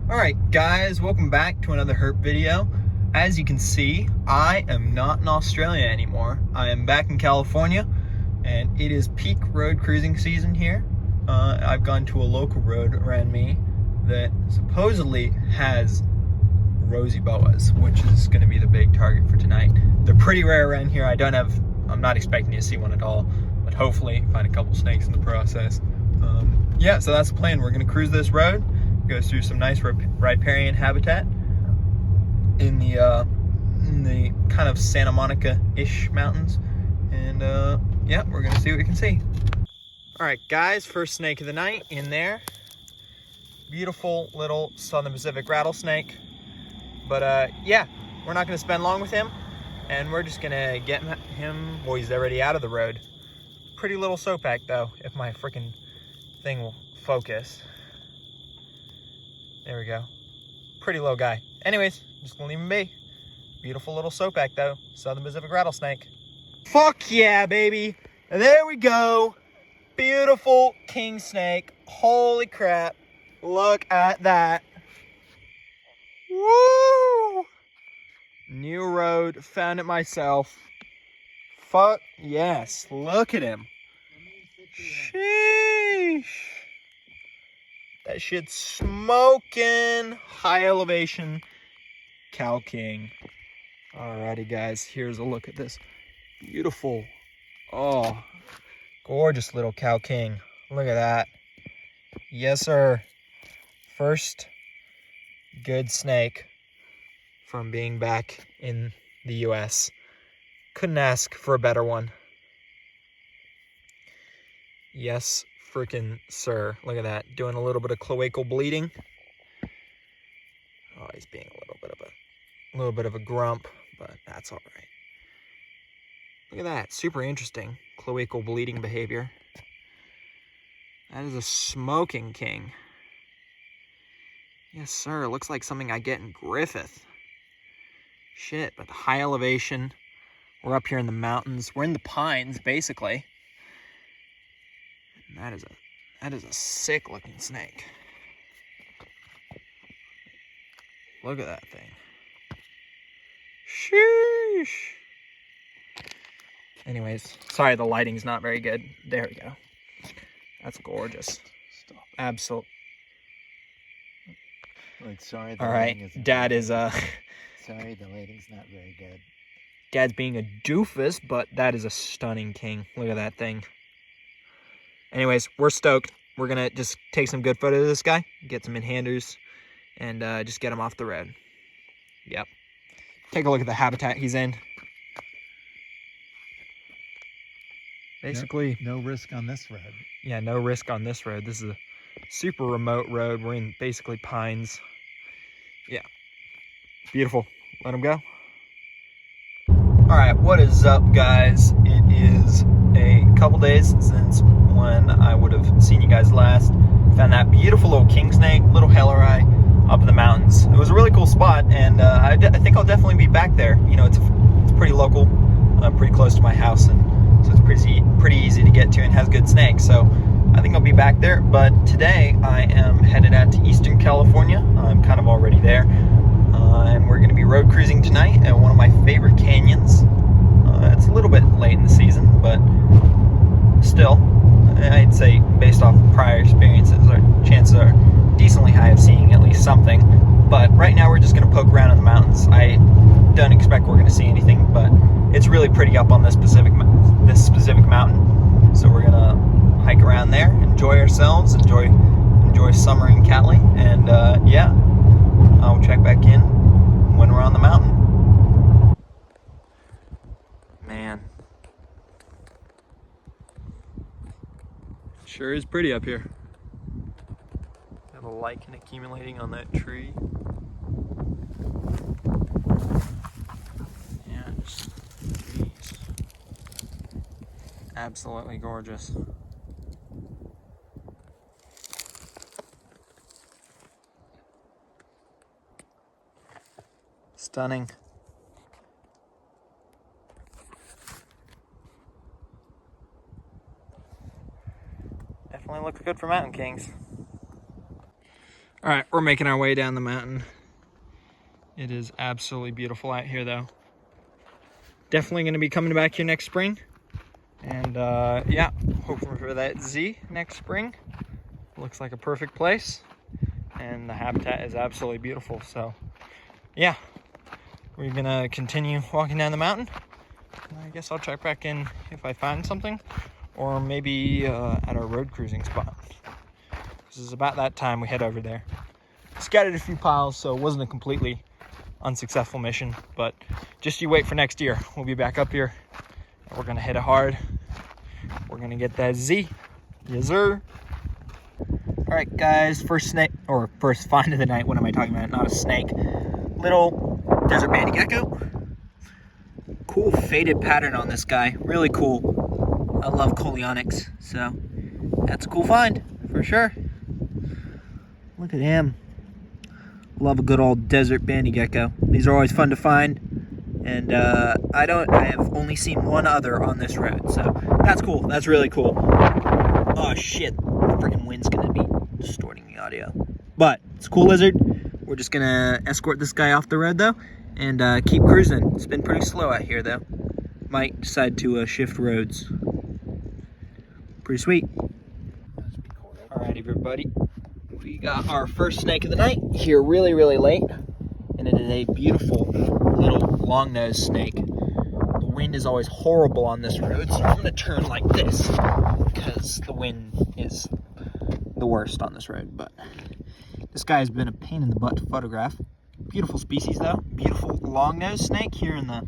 Alright guys, welcome back to another herp video. As you can see, I am not in Australia anymore. I am back in California, and it is peak road cruising season here. I've gone to a local road around me that supposedly has rosy boas, which is going to be the big target for tonight. They're pretty rare around here. I'm not expecting to see one at all, but hopefully find a couple snakes in the process. Yeah, so that's the plan. We're going to cruise this road. Goes through some nice riparian habitat in the kind of Santa Monica-ish mountains, and yeah, we're gonna see what we can see. All right, guys, first snake of the night in there. Beautiful little Southern Pacific rattlesnake, but yeah, we're not gonna spend long with him, and we're just gonna get him. Well, he's already out of the road. Pretty little soapback though, if my freaking thing will focus. There we go. Pretty low guy. Anyways, just gonna leave him be. Beautiful little soapback though. Southern Pacific rattlesnake. Fuck yeah, baby. There we go. Beautiful king snake. Holy crap. Look at that. Woo! New road. Found it myself. Fuck yes. Look at him. Sheesh. That shit's smoking. High elevation cow king. Alrighty guys, here's a look at this beautiful, oh, gorgeous little cow king. Look at that. Yes sir. First good snake from being back in the US. Couldn't ask for a better one. Yes freaking sir. Look at that. Doing a little bit of cloacal bleeding. Oh, he's being a little bit of a grump, but that's all right. Look at that. Super interesting. Cloacal bleeding behavior. That is a smoking king. Yes, sir. Looks like something I get in Griffith. Shit, but high elevation. We're up here in the mountains. We're in the pines, basically. That is a sick looking snake. Look at that thing. Sheesh. Anyways, sorry the lighting's not very good. There we go. That's gorgeous. Stop. Absolute. Like, sorry. All right, Dad is Sorry, the lighting's not very good. Dad's being a doofus, but that is a stunning king. Look at that thing. Anyways, we're stoked. We're gonna just take some good photos of this guy, get some in-handers, and just get him off the road. Yep. Take a look at the habitat he's in. Basically, no risk on this road. Yeah, no risk on this road. This is a super remote road. We're in basically pines. Yeah. Beautiful. Let him go. All right, what is up, guys? It is a couple days since when I would have seen you guys last. Found that beautiful little king snake, little helleri, up in the mountains. It was a really cool spot, and I think I'll definitely be back there. You know, it's pretty local, pretty close to my house, and so it's pretty easy to get to and has good snakes. So I think I'll be back there. But today I am headed out to Eastern California. I'm kind of already there, and we're going to be road cruising tonight at one of my favorite canyons. It's a little bit late in the season, but still, I'd say based off prior experiences, our chances are decently high of seeing at least something. But right now we're just going to poke around in the mountains. I don't expect we're going to see anything, but it's really pretty up on this specific mountain. So we're going to hike around there, enjoy ourselves, enjoy summer in Cali, and yeah, I'll check back in when we're on the mountain. Man, sure is pretty up here. Have a lichen accumulating on that tree. Yeah, just trees. Absolutely gorgeous. Stunning. Definitely looks good for mountain kings. All right, we're making our way down the mountain. It is absolutely beautiful out here, though. Definitely going to be coming back here next spring. And yeah, hoping for that Z next spring. Looks like a perfect place. And the habitat is absolutely beautiful. So yeah, we're going to continue walking down the mountain. I guess I'll check back in if I find something. Or maybe at our road cruising spot. This is about that time we head over there. Scattered a few piles, so it wasn't a completely unsuccessful mission, but just you wait for next year. We'll be back up here and we're gonna hit it hard. We're gonna get that Z. Yes, sir. All right, guys, first find of the night. What am I talking about? Not a snake. Little desert bandy gecko. Cool faded pattern on this guy. Really cool. I love coleonyx, so that's a cool find for sure. Look at him. Love a good old desert bandy gecko. These are always fun to find, and I have only seen one other on this road, so that's cool. That's really cool. Oh shit, the freaking wind's gonna be distorting the audio, but it's a cool lizard. We're just gonna escort this guy off the road though, and keep cruising. It's been pretty slow out here though. Might decide to shift roads. Pretty sweet. All right, everybody. We got our first snake of the night here really, really late, and it is a beautiful little long-nosed snake. The wind is always horrible on this road, so I'm going to turn like this because the wind is the worst on this road. But this guy has been a pain in the butt to photograph. Beautiful species, though. Beautiful long-nosed snake here in the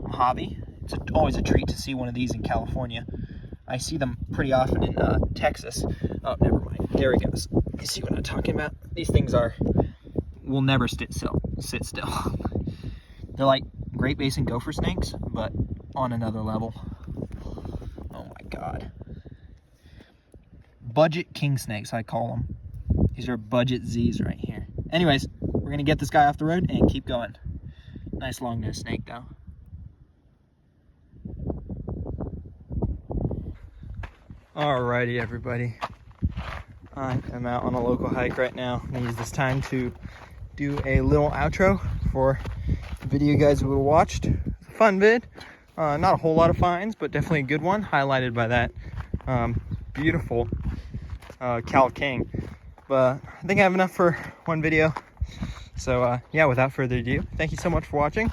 Mojave. It's always a treat to see one of these in California. I see them pretty often in Texas. Oh, never mind. There he goes. You see what I'm talking about? These things will never sit still. They're like Great Basin gopher snakes, but on another level. Oh my god. Budget king snakes, I call them. These are budget Z's right here. Anyways, we're gonna get this guy off the road and keep going. Nice long-nosed snake, though. Alrighty, everybody. I am out on a local hike right now. I'm gonna use this time to do a little outro for the video you guys would have watched. Fun vid. Not a whole lot of finds, but definitely a good one, highlighted by that beautiful Cal King. But I think I have enough for one video. So yeah, without further ado, thank you so much for watching,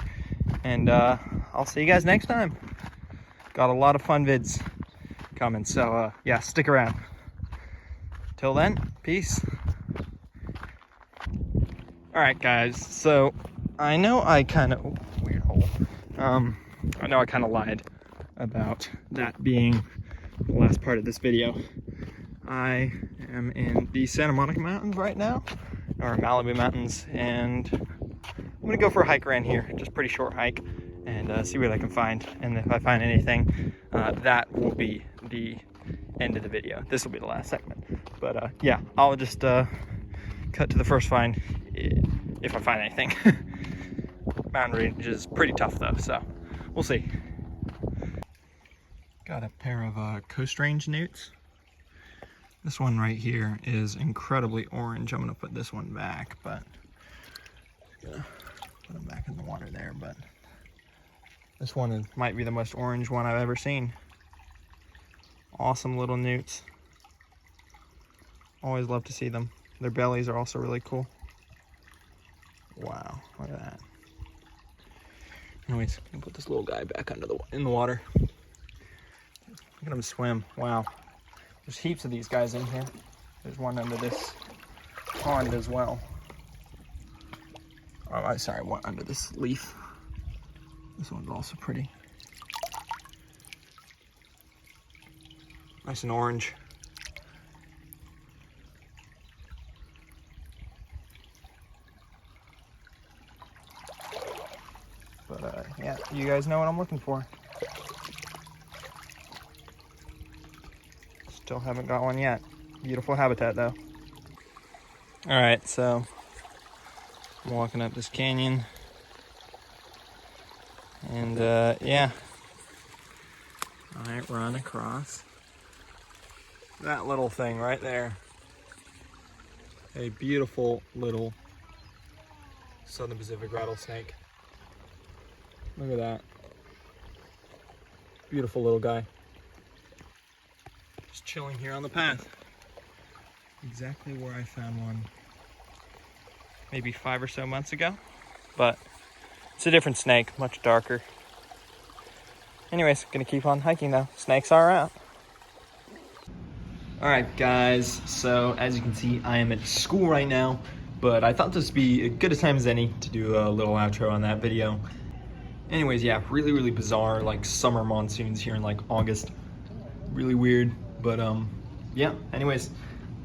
and I'll see you guys next time. Got a lot of fun vids coming, so yeah, stick around. Till then, peace. All right, guys, so I know I kind of weird hole. I know I kind of lied about that being the last part of this video. I am in the Santa Monica Mountains right now, or Malibu Mountains, and I'm gonna go for a hike around here, just pretty short hike, and see what I can find. And if I find anything, that will be the end of the video. This will be the last segment, but yeah, I'll just cut to the first find if I find anything. Mountain range is pretty tough though, so we'll see. Got a pair of Coast Range newts. This one right here is incredibly orange. I'm gonna put this one back, but gonna put him back in the water there. But this one might be the most orange one I've ever seen. Awesome little newts. Always love to see them. Their bellies are also really cool. Wow, look at that. Anyways, I'm gonna put this little guy back in the water. Look at him swim. Wow. There's heaps of these guys in here. There's one under this pond as well. Oh, I'm sorry, one under this leaf. This one's also pretty. Nice and orange. But yeah, you guys know what I'm looking for. Still haven't got one yet. Beautiful habitat though. All right, so I'm walking up this canyon, and yeah, I run across that little thing right there. A beautiful little Southern Pacific rattlesnake. Look at that. Beautiful little guy. Just chilling here on the path. Exactly where I found one maybe 5 or so months ago. But it's a different snake, much darker. Anyways, gonna keep on hiking though. Snakes are out. All right, guys. So as you can see, I am at school right now, but I thought this would be as good a time as any to do a little outro on that video. Anyways, yeah, really bizarre, like summer monsoons here in like August. Really weird, but yeah. Anyways,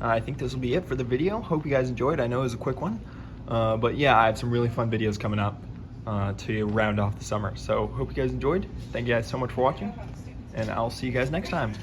I think this will be it for the video. Hope you guys enjoyed. I know it was a quick one, but yeah, I have some really fun videos coming up to round off the summer. So hope you guys enjoyed. Thank you guys so much for watching, and I'll see you guys next time.